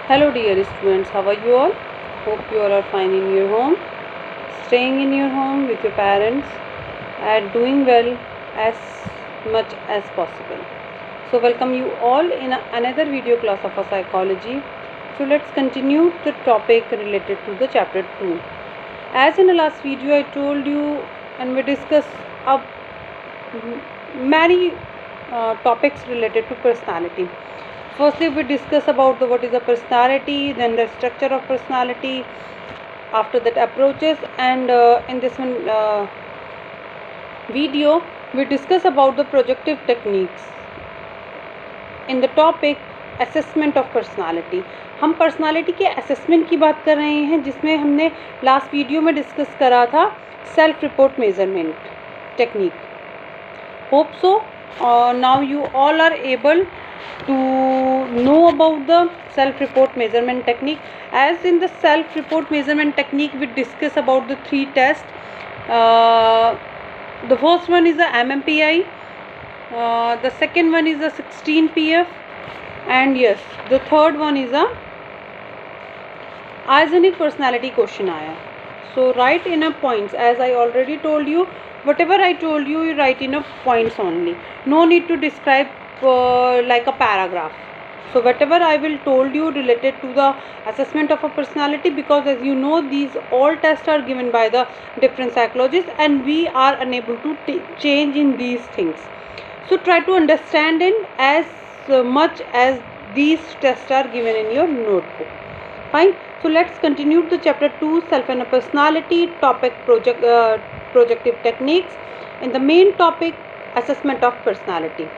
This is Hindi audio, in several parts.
Hello dear students, how are you all? Hope you all are fine in your home, staying in your home with your parents and doing well as much as possible. So welcome you all in another video class of psychology. So let's continue the topic related to the chapter 2. As in the last video I told you and we discussed many topics related to personality. Firstly, we discuss about what is a personality, then the structure of personality, after that approaches, and in this one video we discuss about the projective techniques in the topic assessment of personality. हम पर्सनालिटी के असेसमेंट की बात कर रहे हैं, जिसमें हमने लास्ट वीडियो में डिस्कस करा था self report measurement technique. Hope so now you all are able to know about the self report measurement technique. As in the self report measurement technique we discuss about the 3 tests. The first one is the MMPI, the second one is the 16 PF, and yes, the third one is a Eisenhower personality questionnaire. So write in a points, as I already told you. Whatever I told you, you write in a points only. No need to describe like a paragraph. So whatever I will told you related to the assessment of a personality, because as you know these all tests are given by the different psychologists and we are unable to change in these things. So try to understand it as much as these tests are given in your notebook. Fine. So let's continue the chapter 2, self and personality, topic projective techniques. In the main topic, assessment of personality.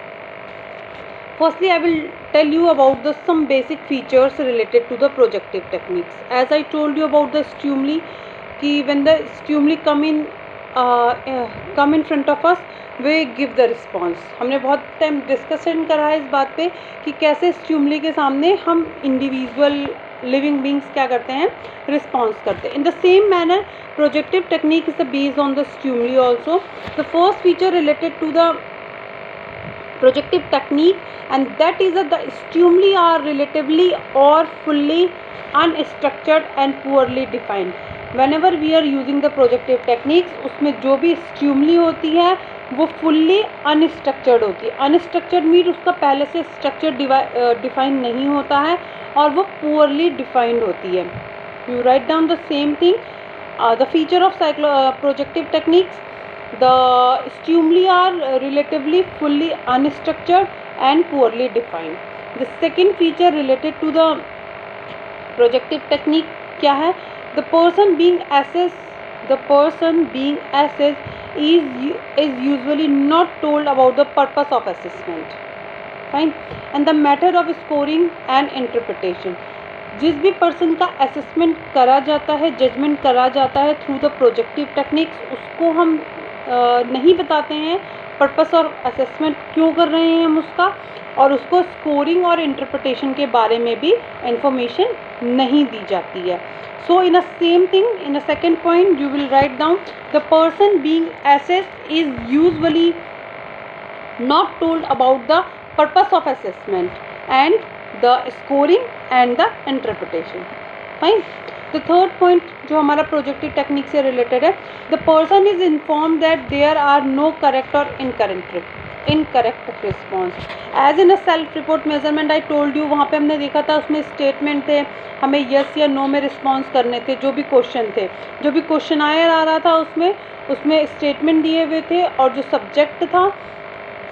Firstly, I will tell you about the some basic features related to the projective techniques. As I told you about the stimuli, कि when the stimuli come in front of us, we give the response. हमने बहुत टाइम डिस्कशन करा है इस बात पे कि कैसे स्टिमुली के सामने हम इंडिविजुअल लिविंग बींग्स क्या करते हैं, रिस्पॉन्स करते हैं. In the same manner projective technique is based on the stimuli also. The first feature related to the projective technique, and that is that the stimuli are relatively or fully unstructured and poorly defined. Whenever we are using the projective techniques, उसमें जो भी stimuli होती है वो fully unstructured होती है. Unstructured means उसका पहले से structure define नहीं होता है और वो poorly defined होती है. You write down the same thing. The feature of projective techniques, the stimuli are relatively fully unstructured and poorly defined. The second feature related to the projective technique क्या है? The person being assessed is usually not told about the purpose of assessment. Fine. And the method of scoring and interpretation. जिस भी पर्सन का असेसमेंट करा जाता है, जजमेंट करा जाता है थ्रू द प्रोजेक्टिव टेक्निक्स, उसको हम नहीं बताते हैं पर्पस और असेसमेंट क्यों कर रहे हैं हम उसका, और उसको स्कोरिंग और इंटरप्रिटेशन के बारे में भी इंफॉर्मेशन नहीं दी जाती है. So in a same thing, in a second point you will write down the person being assessed is usually not told about the purpose of assessment and the scoring and the interpretation. Fine. The third point जो हमारा प्रोजेक्टिव टेक्निक से रिलेटेड है, the person is inform that there are no correct और incorrect response. As in a self report measurement I told you, वहाँ पे हमने देखा था उसमें स्टेटमेंट थे, हमें यस या नो में रिस्पॉन्स करने थे. जो भी क्वेश्चन थे, जो भी क्वेश्चनायर आ रहा था उसमें स्टेटमेंट दिए हुए थे, और जो सब्जेक्ट था,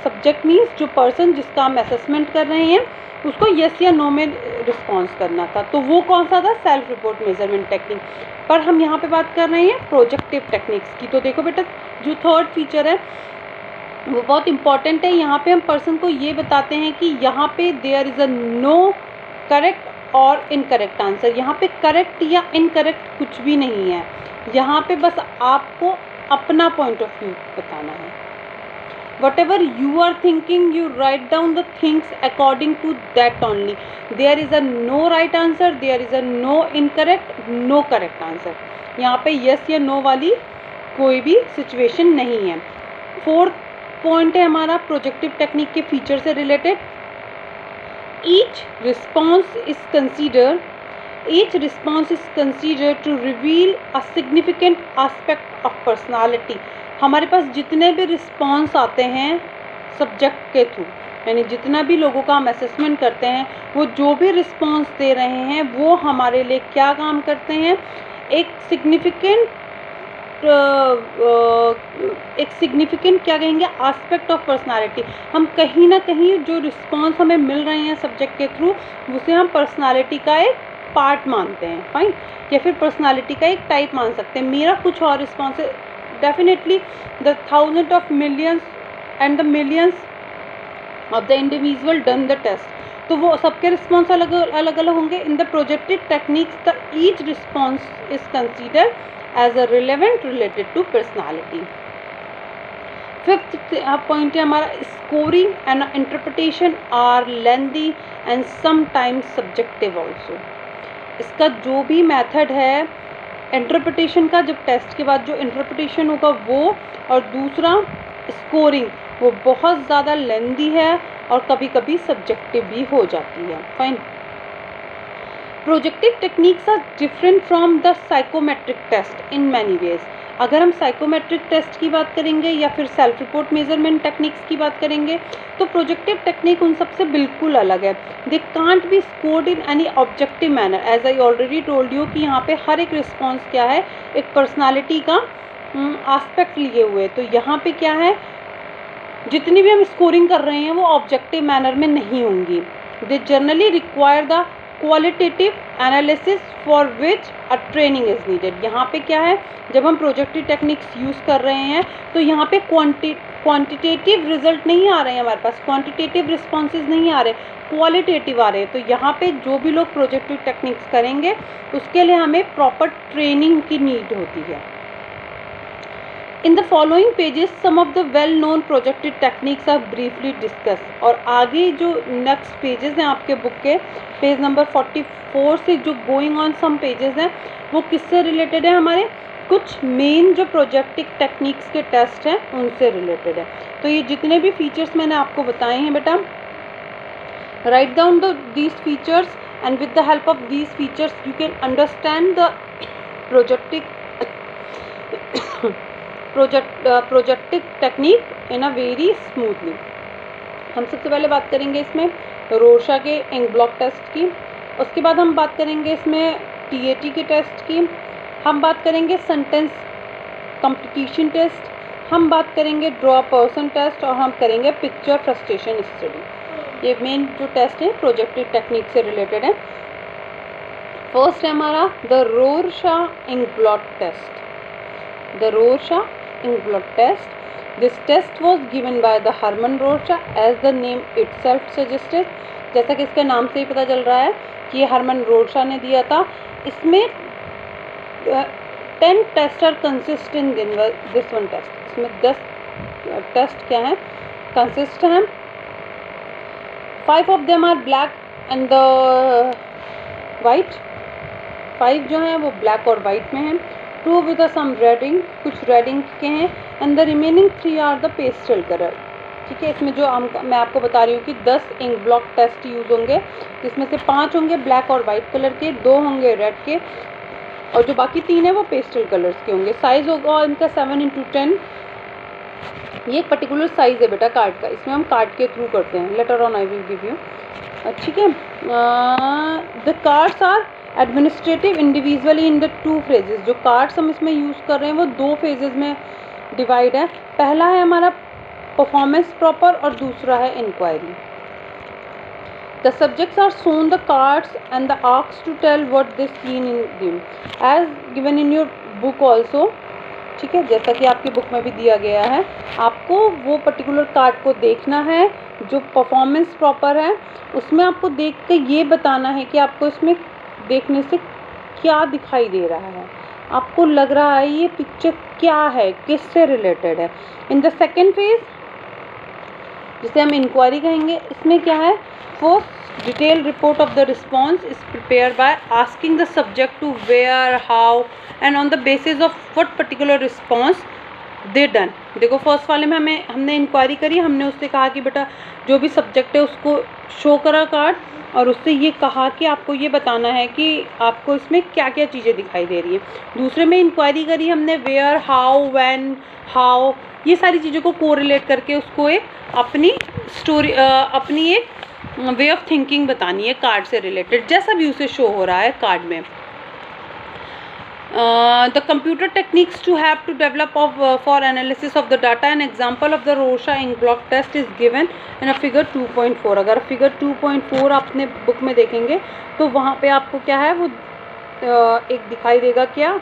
सब्जेक्ट मीन्स जो पर्सन जिसका हम असेसमेंट कर रहे हैं उसको यस या नो में रिस्पॉन्स करना था. तो वो कौन सा था? Self report measurement technique. पर हम यहाँ पे बात कर रहे हैं प्रोजेक्टिव टेक्निक्स की. तो देखो बेटा, जो थर्ड फीचर है वो बहुत इंपॉर्टेंट है. यहाँ पे हम पर्सन को ये बताते हैं कि यहाँ पे there is a no correct और इनकरेक्ट आंसर. यहाँ पे करेक्ट या इनकरेक्ट कुछ भी नहीं है. यहाँ पे बस आपको अपना पॉइंट ऑफ व्यू बताना है. Whatever you are thinking, you write down the things according to that only. There is a no right answer, there is a no incorrect, no correct answer. यहाँ पे yes या no वाली कोई भी सिचुएशन नहीं है. फोर्थ पॉइंट है हमारा प्रोजेक्टिव टेक्निक के फीचर से related. Each response is considered Each response is considered to reveal a significant aspect of personality. हमारे पास जितने भी रिस्पॉन्स आते हैं सब्जेक्ट के थ्रू, यानी जितना भी लोगों का हम असेसमेंट करते हैं, वो जो भी रिस्पॉन्स दे रहे हैं वो हमारे लिए क्या काम करते हैं, एक सिग्निफिकेंट क्या कहेंगे, एस्पेक्ट ऑफ पर्सनालिटी। हम कहीं ना कहीं जो रिस्पॉन्स हमें मिल रहे हैं सब्जेक्ट के थ्रू, उसे हम पर्सनालिटी का एक पार्ट मानते हैं, फाइन, या फिर पर्सनालिटी का एक टाइप मान सकते हैं। मेरा कुछ और रिस्पॉन्स है, definitely the thousand of millions and the millions of the individual done the test, तो वो सबके रिस्पॉन्स अलग अलग होंगे। In the projected techniques the each response is considered as a relevant related to personality. Fifth point है हमारा, scoring and interpretation are lengthy and sometimes subjective also. इसका जो भी मेथड है इंटरप्रिटेशन का, जब टेस्ट के बाद जो इंटरप्रिटेशन होगा वो, और दूसरा स्कोरिंग, वो बहुत ज़्यादा लेंथी है और कभी कभी सब्जेक्टिव भी हो जाती है, fine. Projective techniques are different from the psychometric test in many ways. अगर हम साइकोमेट्रिक टेस्ट की बात करेंगे या फिर सेल्फ रिपोर्ट मेजरमेंट टेक्निक्स की बात करेंगे, तो प्रोजेक्टिव टेक्निक उन सबसे बिल्कुल अलग है। They can't be scored in any objective manner, as I already told you कि यहाँ पे हर एक रिस्पॉन्स क्या है, एक पर्सनालिटी का एस्पेक्ट लिए हुए। तो यहाँ पे क्या है, जितनी भी हम स्कोरिंग कर रहे हैं वो ऑब्जेक्टिव मैनर में नहीं होंगी। They generally require the qualitative analysis for which a training is needed. यहाँ पे क्या है, जब हम प्रोजेक्टिव टेक्निक्स यूज़ कर रहे हैं तो यहाँ पे क्वांटिटेटिव रिजल्ट नहीं आ रहे हैं हमारे पास, क्वांटिटेटिव रिस्पॉन्सेज नहीं आ रहे, क्वालिटेटिव आ रहे हैं। तो यहाँ पे जो भी लोग प्रोजेक्टिव टेक्निक्स करेंगे उसके लिए हमें प्रॉपर ट्रेनिंग की नीड होती है। In the following pages, some of the well-known projected techniques are briefly discussed। और आगे जो next pages हैं आपके बुक के, पेज नंबर 44 से जो गोइंग ऑन सम पेजेस हैं, वो किससे रिलेटेड है, हमारे कुछ मेन जो प्रोजेक्टिव टेक्निक्स के टेस्ट हैं उनसे रिलेटेड है। तो ये जितने भी फीचर्स मैंने आपको बताए हैं बेटा, write down these features and with the help of these features you can understand the projective technique in a very smoothly. हम सबसे पहले बात करेंगे इसमें रोरशा के इंक ब्लॉक टेस्ट की, उसके बाद हम बात करेंगे इसमें TAT के टेस्ट की, हम बात करेंगे सेंटेंस कंप्लीशन टेस्ट, हम बात करेंगे ड्रॉ पर्सन टेस्ट, और हम करेंगे पिक्चर फ्रस्ट्रेशन स्टडी। ये मेन जो टेस्ट है प्रोजेक्टिव टेक्निक से रिलेटेड है। फर्स्ट है हमारा the Rorschach ink block test. The Rorschach ink blot test. This test was given by the Hermann Rorschach as the name itself suggested। जैसा कि इसके नाम से ही पता चल रहा है कि ये हरमन रोरशा ने दिया था। इसमें 10 test are consist in this one test. इसमें 10 टेस्ट क्या हैं, कंसिस्ट हैं। 5 of them are black and the white. 5 जो हैं वो ब्लैक और वाइट में हैं। 2 विद सम रेडिंग, कुछ रेडिंग के हैं, and the remaining 3 are the pastel colour. ठीक है, इसमें जो मैं आपको बता रही हूँ कि 10 इंक ब्लॉक टेस्ट यूज़ होंगे, जिसमें से 5 होंगे ब्लैक और वाइट कलर के, 2 होंगे रेड के, और जो बाकी 3 है वो पेस्टल कलर्स के होंगे। साइज़ होगा इनका 7x10। ये एक पर्टिकुलर साइज़ है बेटा कार्ड का, इसमें हम कार्ड के थ्रू करते हैं। Later on I will give you. ठीक है, the cards are administrative individually in the 2 phases. जो कार्ड्स हम इसमें यूज़ कर रहे हैं वो 2 फेजेस में डिवाइड है। पहला है हमारा परफॉर्मेंस प्रॉपर और दूसरा है inquiry. The subjects are shown the cards and the asked to tell what they seen in them as given in your book also. ठीक है, जैसा कि आपकी बुक में भी दिया गया है, आपको वो पर्टिकुलर कार्ड को देखना है। जो परफॉर्मेंस प्रॉपर है उसमें आपको देख के ये बताना है कि आपको इसमें देखने से क्या दिखाई दे रहा है, आपको लग रहा है ये पिक्चर क्या है, किससे रिलेटेड है। इन द सेकेंड फेज, जिसे हम इंक्वायरी कहेंगे, इसमें क्या है, first detail report of the response is prepare by asking the subject to where, how, and on the basis of what particular response they done. देखो फर्स्ट वाले में हमने इंक्वायरी करी, हमने उससे कहा कि बेटा जो भी सब्जेक्ट है उसको शो करा कार्ड, और उससे ये कहा कि आपको ये बताना है कि आपको इसमें क्या क्या चीज़ें दिखाई दे रही है। दूसरे में इंक्वायरी करी हमने वेयर, हाउ, व्हेन, हाउ, ये सारी चीज़ों को कोरिलेट करके उसको एक अपनी स्टोरी, अपनी एक वे ऑफ थिंकिंग बतानी है कार्ड से रिलेटेड, जैसा भी उसे शो हो रहा है कार्ड में। The computer techniques to have to develop for analysis of the data. An example of the Rorschach ink blot test is given in a figure 2.4. अगर figure 2.4 आपने बुक में देखेंगे तो वहाँ पे आपको क्या है वो एक दिखाई देगा, क्या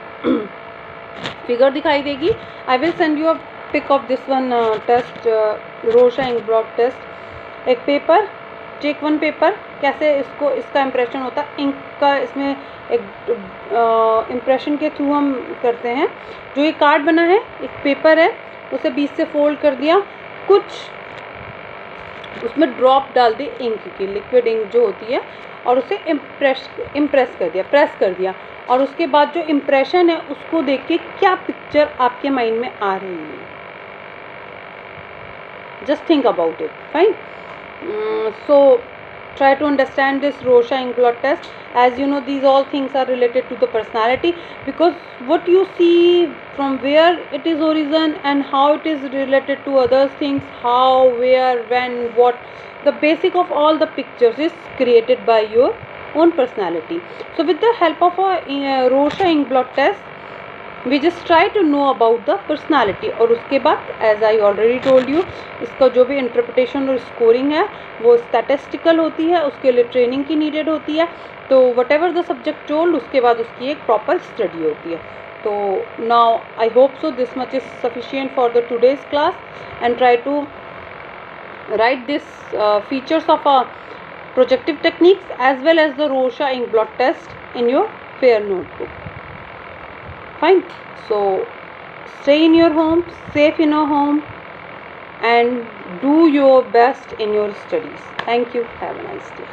फिगर दिखाई देगी। I will send you a pic of this one test, Rorschach ink blot test. एक पेपर, टेक वन पेपर, कैसे इसका इम्प्रेशन होता है इंक का, इसमें एक इम्प्रेशन के थ्रू हम करते हैं। जो ये कार्ड बना है एक पेपर है, उसे बीच से फोल्ड कर दिया, कुछ उसमें ड्रॉप डाल दी इंक की, लिक्विड इंक जो होती है, और उसे प्रेस कर दिया, और उसके बाद जो इम्प्रेशन है उसको देख के क्या पिक्चर आपके माइंड में आ रही है। Just think about it, fine. So try to understand this Rorschach ink blot test. As you know, these all things are related to the personality, because what you see from where it is origin and how it is related to other things, how, where, when, what, the basic of all the pictures is created by your own personality. So with the help of a Rorschach ink blot test, we just try to know about the personality. और उसके बाद as I already told you, इसका जो भी इंटरप्रिटेशन और स्कोरिंग है वो स्टैटिस्टिकल होती है, उसके लिए ट्रेनिंग की नीडेड होती है। तो whatever the subject told, उसके बाद उसकी एक प्रॉपर स्टडी होती है। तो now I hope so this much is sufficient for the today's class, and try to write this features of a projective techniques as well as the Rorschach ink blot test in your fair notebook. Fine. So stay in your home, safe in your home, and do your best in your studies. Thank you. Have a nice day.